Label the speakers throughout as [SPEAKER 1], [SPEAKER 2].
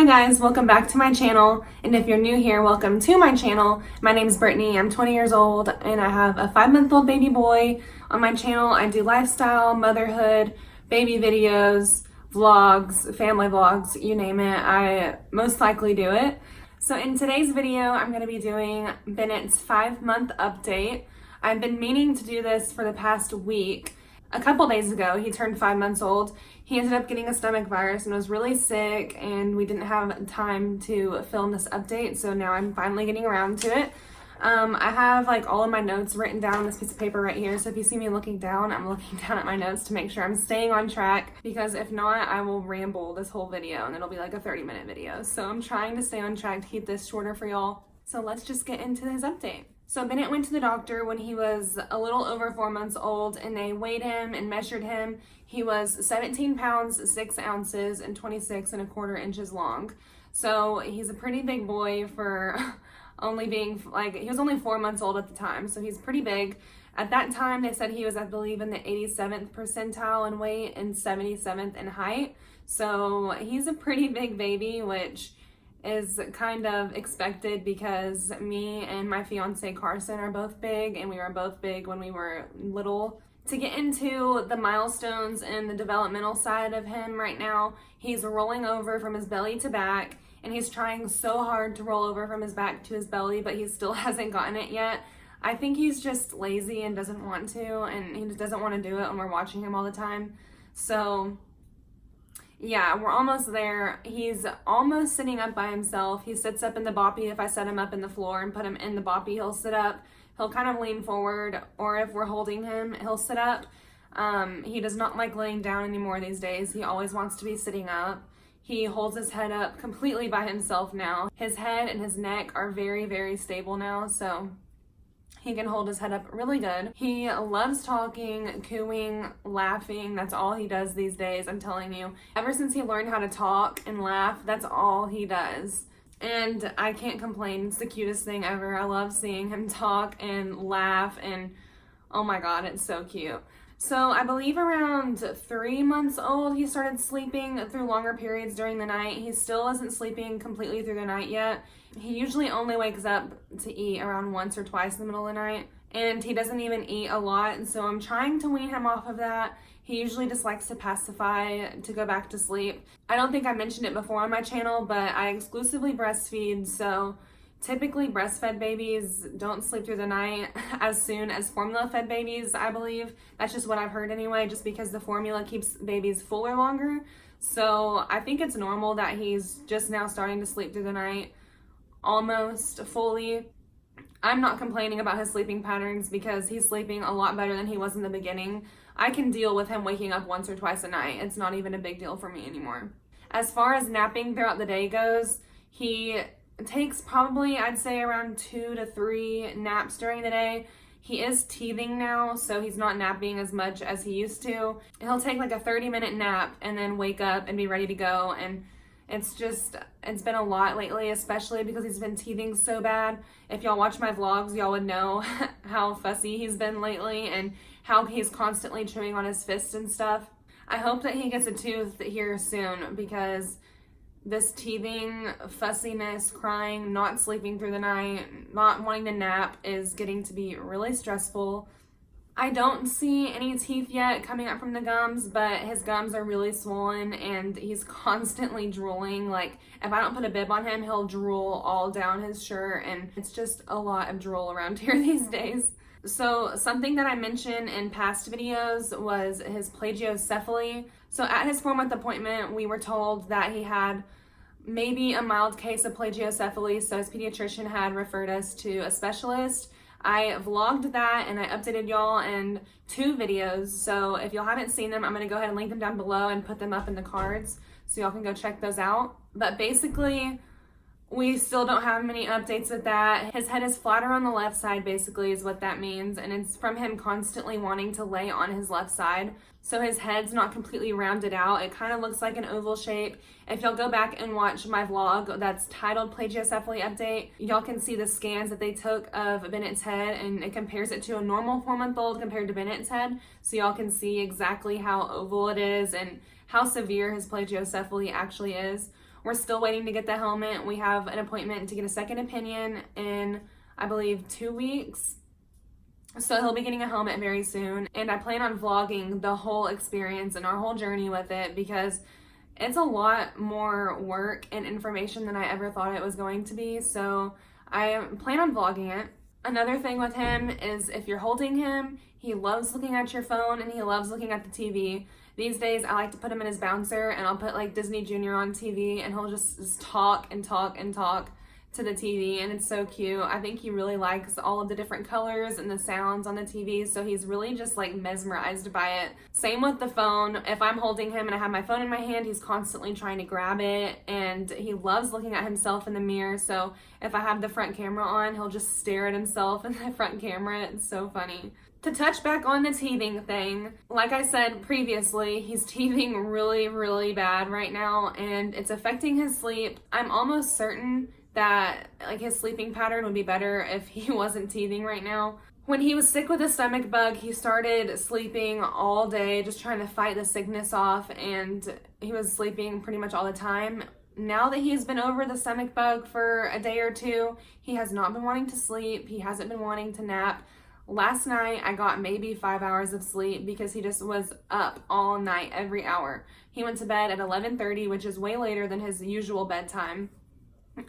[SPEAKER 1] guys, welcome back to my channel, and if you're new here, welcome to my channel. My name is Brittany, I'm 20 years old, and I have a 5-month-old baby boy. On my channel, I do lifestyle, motherhood, baby videos, vlogs, family vlogs, you name it, I most likely do it. So in today's video, I'm going to be doing Bennett's 5-month update. I've been meaning to do this for the past week. A couple days ago, he turned 5 months old. He ended up getting a stomach virus and was really sick, and we didn't have time to film this update, so now I'm finally getting around to it. I have like all of my notes written down on this piece of paper right here, so if you see me looking down, I'm looking down at my notes to make sure I'm staying on track, because if not, I will ramble this whole video and it'll be like a 30-minute video. So I'm trying to stay on track to keep this shorter for y'all. So let's just get into his update. So Bennett went to the doctor when he was a little over 4 months old, and they weighed him and measured him. He was 17 pounds, 6 ounces, and 26¼ inches long. So he's a pretty big boy for only being like, he was only 4 months old at the time, so he's pretty big. At that time, they said he was, I believe, in the 87th percentile in weight and 77th in height. So he's a pretty big baby, which is kind of expected because me and my fiance Carson are both big, and we were both big when we were little. To get into the milestones and the developmental side of him right now, he's rolling over from his belly to back, and he's trying so hard to roll over from his back to his belly, but he still hasn't gotten it yet. I think he's just lazy and doesn't want to, and he just doesn't want to do it when we're watching him all the time. So yeah, we're almost there. He's almost sitting up by himself. He sits up in the boppy. If I set him up in the floor and put him in the boppy, he'll sit up. He'll kind of lean forward, or if we're holding him, he'll sit up. He does not like laying down anymore these days. He always wants to be sitting up. He holds his head up completely by himself now. His head and his neck are very, very stable now, so he can hold his head up really good. He loves talking, cooing, laughing. That's all he does these days, I'm telling you. Ever since he learned how to talk and laugh, that's all he does. And I can't complain. It's the cutest thing ever. I love seeing him talk and laugh, and oh my god, it's so cute. So I believe around 3 months old, he started sleeping through longer periods during the night. He still isn't sleeping completely through the night yet. He usually only wakes up to eat around once or twice in the middle of the night, and he doesn't even eat a lot, and so I'm trying to wean him off of that. He usually just likes to pacify to go back to sleep. I don't think I mentioned it before on my channel, but I exclusively breastfeed, so typically breastfed babies don't sleep through the night as soon as formula-fed babies, I believe. That's just what I've heard anyway, just because the formula keeps babies fuller longer. So I think it's normal that he's just now starting to sleep through the night almost fully. I'm not complaining about his sleeping patterns because he's sleeping a lot better than he was in the beginning. I can deal with him waking up once or twice a night. It's not even a big deal for me anymore. As far as napping throughout the day goes, he takes probably, I'd say, around 2 to 3 naps during the day. He is teething now, so he's not napping as much as he used to. He'll take like a 30-minute nap and then wake up and be ready to go, and it's been a lot lately, especially because he's been teething so bad. If y'all watch my vlogs, y'all would know how fussy he's been lately and how he's constantly chewing on his fists and stuff. I hope that he gets a tooth here soon, because this teething, fussiness, crying, not sleeping through the night, not wanting to nap is getting to be really stressful. I don't see any teeth yet coming up from the gums, but his gums are really swollen and he's constantly drooling. Like, if I don't put a bib on him, he'll drool all down his shirt, and it's just a lot of drool around here these days. So something that I mentioned in past videos was his plagiocephaly. So at his 4-month appointment, we were told that he had maybe a mild case of plagiocephaly, so his pediatrician had referred us to a specialist. I vlogged that and I updated y'all in 2 videos, so if y'all haven't seen them, I'm going to go ahead and link them down below and put them up in the cards so y'all can go check those out. But basically, we still don't have many updates with that. His head is flatter on the left side, basically, is what that means, and it's from him constantly wanting to lay on his left side. So his head's not completely rounded out. It kind of looks like an oval shape. If y'all go back and watch my vlog that's titled Plagiocephaly Update, y'all can see the scans that they took of Bennett's head, and it compares it to a normal 4-month-old compared to Bennett's head. So y'all can see exactly how oval it is and how severe his plagiocephaly actually is. We're still waiting to get the helmet. We have an appointment to get a second opinion in, I believe, 2 weeks. So he'll be getting a helmet very soon. And I plan on vlogging the whole experience and our whole journey with it, because it's a lot more work and information than I ever thought it was going to be. So I plan on vlogging it. Another thing with him is if you're holding him, he loves looking at your phone and he loves looking at the TV. These days, I like to put him in his bouncer and I'll put like Disney Junior on TV and he'll just talk and talk and talk to the TV, and it's so cute. I think he really likes all of the different colors and the sounds on the TV, so he's really just like mesmerized by it. Same with the phone. If I'm holding him and I have my phone in my hand, he's constantly trying to grab it, and he loves looking at himself in the mirror. So if I have the front camera on, he'll just stare at himself in the front camera. It's so funny. To touch back on the teething thing, like I said previously, he's teething really, really bad right now, and it's affecting his sleep. I'm almost certain that like his sleeping pattern would be better if he wasn't teething right now. When he was sick with a stomach bug, he started sleeping all day, just trying to fight the sickness off, and he was sleeping pretty much all the time. Now that he's been over the stomach bug for a day or two, he has not been wanting to sleep. He hasn't been wanting to nap. Last night, I got maybe 5 hours of sleep because he just was up all night, every hour. He went to bed at 11:30, which is way later than his usual bedtime.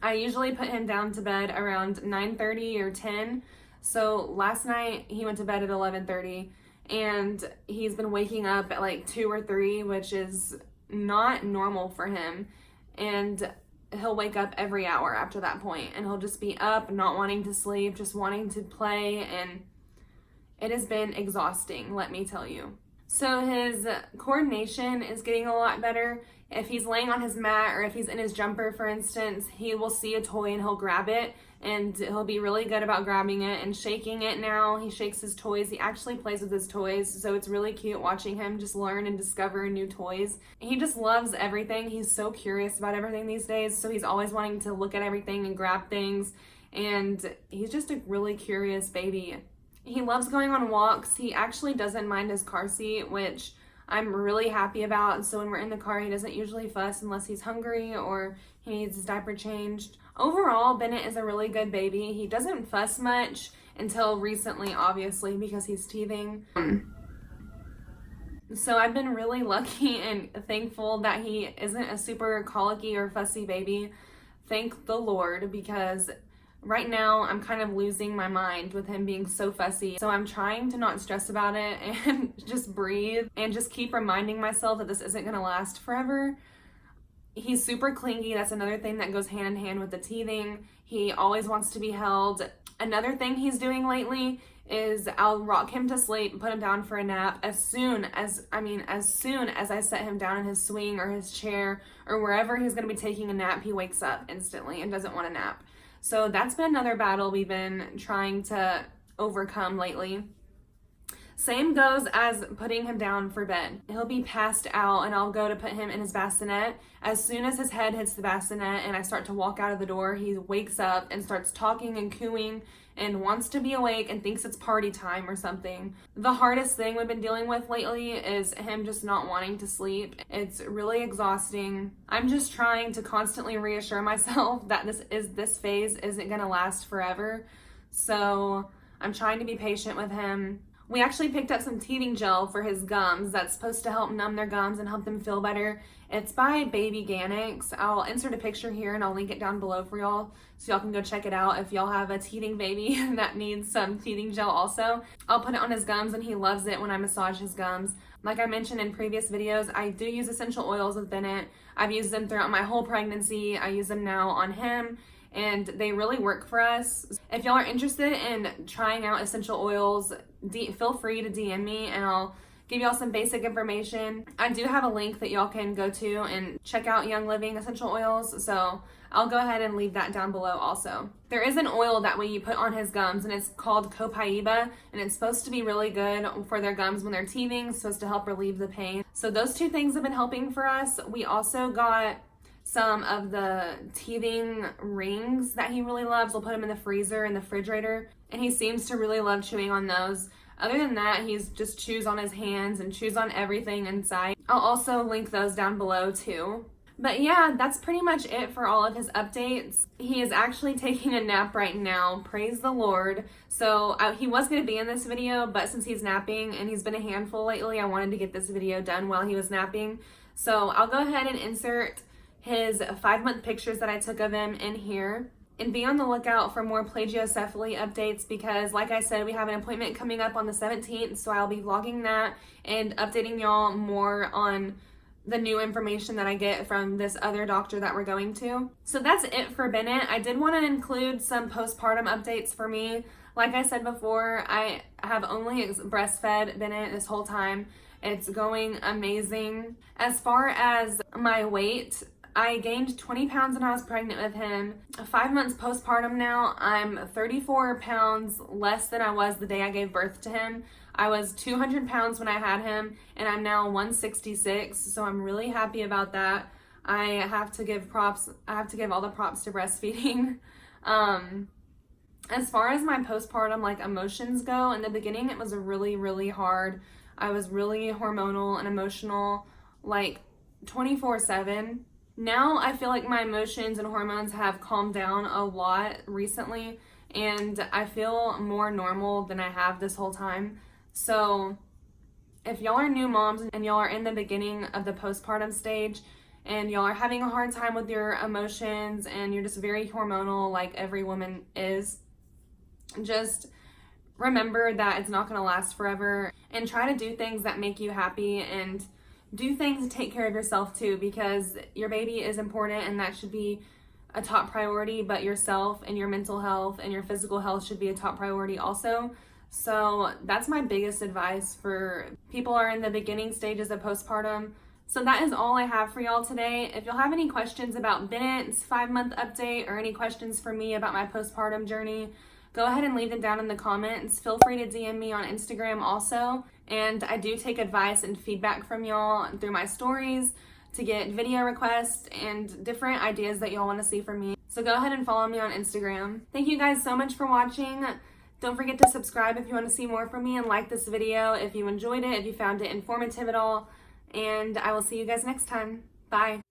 [SPEAKER 1] I usually put him down to bed around 9:30 or 10. So last night he went to bed at 11:30, and he's been waking up at like 2 or 3, which is not normal for him. And he'll wake up every hour after that point, and he'll just be up, not wanting to sleep, just wanting to play, and it has been exhausting, let me tell you. So his coordination is getting a lot better. If he's laying on his mat or if he's in his jumper, for instance, he will see a toy and he'll grab it, and he'll be really good about grabbing it and shaking it now. He shakes his toys. He actually plays with his toys, so it's really cute watching him just learn and discover new toys. He just loves everything. He's so curious about everything these days, so he's always wanting to look at everything and grab things, and he's just a really curious baby. He loves going on walks. He actually doesn't mind his car seat, which I'm really happy about. So when we're in the car, he doesn't usually fuss unless he's hungry or he needs his diaper changed. Overall, Bennett is a really good baby. He doesn't fuss much until recently, obviously, because he's teething. So I've been really lucky and thankful that he isn't a super colicky or fussy baby. Thank the Lord, because right now, I'm kind of losing my mind with him being so fussy. So I'm trying to not stress about it and just breathe and just keep reminding myself that this isn't going to last forever. He's super clingy. That's another thing that goes hand in hand with the teething. He always wants to be held. Another thing he's doing lately is I'll rock him to sleep and put him down for a nap. As soon as I set him down in his swing or his chair or wherever he's going to be taking a nap, he wakes up instantly and doesn't want to nap. So that's been another battle we've been trying to overcome lately. Same goes as putting him down for bed. He'll be passed out and I'll go to put him in his bassinet. As soon as his head hits the bassinet and I start to walk out of the door, he wakes up and starts talking and cooing and wants to be awake and thinks it's party time or something. The hardest thing we've been dealing with lately is him just not wanting to sleep. It's really exhausting. I'm just trying to constantly reassure myself that this phase isn't going to last forever. So I'm trying to be patient with him. We actually picked up some teething gel for his gums that's supposed to help numb their gums and help them feel better. It's by Baby Ganix. I'll insert a picture here and I'll link it down below for y'all so y'all can go check it out if y'all have a teething baby that needs some teething gel also. I'll put it on his gums and he loves it when I massage his gums. Like I mentioned in previous videos, I do use essential oils with Bennett. I've used them throughout my whole pregnancy. I use them now on him, and they really work for us. If y'all are interested in trying out essential oils, feel free to DM me and I'll give y'all some basic information. I do have a link that y'all can go to and check out Young Living essential oils, so I'll go ahead and leave that down below also. There is an oil that way you put on his gums, and it's called copaiba, and it's supposed to be really good for their gums when they're teething. It's supposed to help relieve the pain. So those two things have been helping for us. We also got some of the teething rings that he really loves. We'll put them in the freezer and the refrigerator, and he seems to really love chewing on those. Other than that, he's just chews on his hands and chews on everything inside. I'll also link those down below too. But yeah, that's pretty much it for all of his updates. He is actually taking a nap right now. Praise the Lord. So he was going to be in this video, but since he's napping and he's been a handful lately, I wanted to get this video done while he was napping. So I'll go ahead and insert his 5-month pictures that I took of him in here. And be on the lookout for more plagiocephaly updates because, like I said, we have an appointment coming up on the 17th, so I'll be vlogging that and updating y'all more on the new information that I get from this other doctor that we're going to. So that's it for Bennett. I did want to include some postpartum updates for me. Like I said before, I have only breastfed Bennett this whole time. It's going amazing. As far as my weight, I gained 20 pounds when I was pregnant with him. 5 months postpartum now, I'm 34 pounds less than I was the day I gave birth to him. I was 200 pounds when I had him, and I'm now 166, so I'm really happy about that. I have to give all the props to breastfeeding. As far as my postpartum like emotions go, in the beginning it was really, really hard. I was really hormonal and emotional, like 24/7. Now I feel like my emotions and hormones have calmed down a lot recently, and I feel more normal than I have this whole time. So if y'all are new moms and y'all are in the beginning of the postpartum stage and y'all are having a hard time with your emotions and you're just very hormonal like every woman is, just remember that it's not going to last forever, and try to do things that make you happy and do things to take care of yourself too, because your baby is important and that should be a top priority, but yourself and your mental health and your physical health should be a top priority also. So that's my biggest advice for people who are in the beginning stages of postpartum. So that is all I have for y'all today. If y'all have any questions about Bennett's 5-month update or any questions for me about my postpartum journey, go ahead and leave them down in the comments. Feel free to DM me on Instagram also. And I do take advice and feedback from y'all through my stories to get video requests and different ideas that y'all want to see from me. So go ahead and follow me on Instagram. Thank you guys so much for watching. Don't forget to subscribe if you want to see more from me, and like this video if you enjoyed it, if you found it informative at all. And I will see you guys next time. Bye.